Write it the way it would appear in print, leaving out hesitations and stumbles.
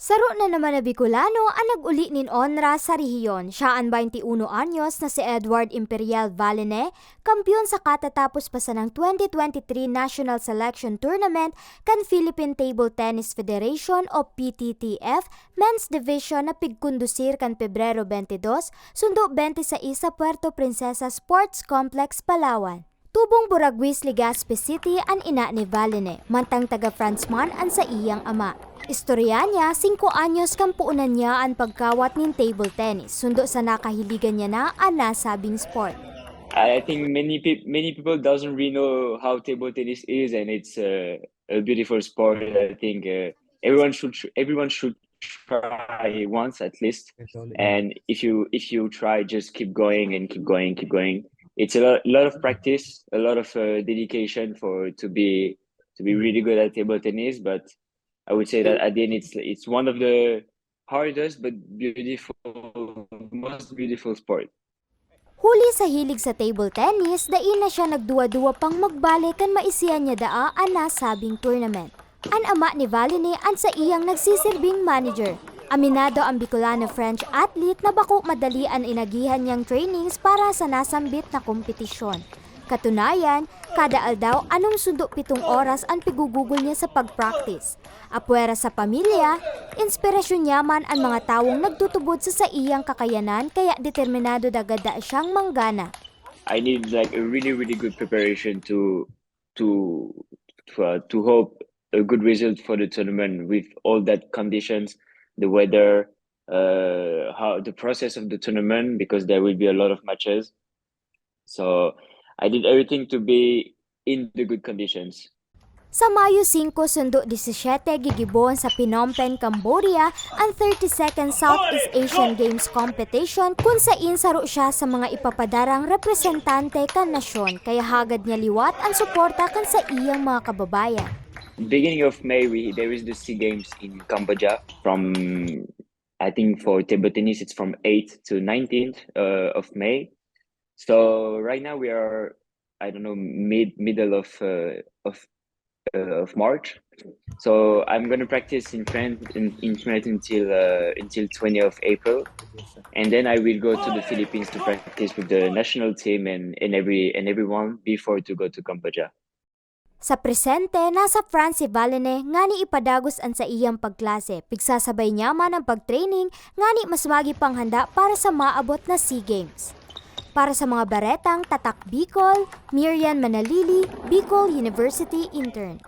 Saro na naman na Bicolano ang nag-uli nin onra sa rehiyon. Siya ang 21 anyos na si Edward Imperial Valene, kampeon sa katatapos pa sa ng 2023 National Selection Tournament kan Philippine Table Tennis Federation o PTTF Men's Division na pigkondusir kan Pebrero 22, sundo 26 sa Puerto Princesa Sports Complex, Palawan. Tubong Buraguis, Legazpi City ang ina ni Valene, mantang taga-France man ang sa iyang ama. Istorya niya, 5 anyos kampuunan niya ang pagkawat ng table tennis, sundo sa nakahiligan niya na ang nasabing sport. I think many people doesn't really know how table tennis is, and it's a beautiful sport. I think everyone should try once at least. And if you try, just keep going and keep going, keep going. It's a lot of practice, a lot of dedication to be really good at table tennis. But I would say that at the end, it's one of the hardest but most beautiful sport. Huli sa hilig sa table tennis, dain na siya nagduwa-duwa pang magbalik kan maisiyan niya daa ang nasabing tournament. Ang ama ni Valene ang sa iyang nagsisilbing manager. Aminado ang Bicolano French athlete na bako madali ang inagihan niyang trainings para sa nasambit na kompetisyon. Katunayan, kada aldaw anong sundo 7 oras ang pigugugol niya sa pag-practice. Apwera sa pamilya, inspirasyon niya man ang mga tawong nagtutubod sa iyang kakayanan kaya determinado dagada siyang manggana. I need like a really good preparation to hope a good result for the tournament with all that conditions, the weather, how the process of the tournament, because there will be a lot of matches. So I did everything to be in the good conditions. Sa Mayo 5, sundo 17, gigibon sa Phnom Penh, Cambodia ang 32nd Southeast Asian Games Competition kung saan saro siya sa mga ipapadarang representante kan nasyon kaya hagad niya liwat ang suporta kan sa iyang mga kababayan. Beginning of May, there is the SEA Games in Cambodia from, I think for table tennis, it's from 8th to 19th of May. So right now we are, I don't know, middle of March. So I'm gonna practice in France until 20th of April, and then I will go to the Philippines to practice with the national team and everyone before to go to Cambodia. Sa presente, nasa France si Valene ngani ipadagos ang sa iyang pagklase. Pigsasabay niya man ang pagtraining ngani mas magi panghanda para sa maabot na SEA Games. Para sa mga baretang tatak Bicol, Merian Manalili, Bicol University Intern.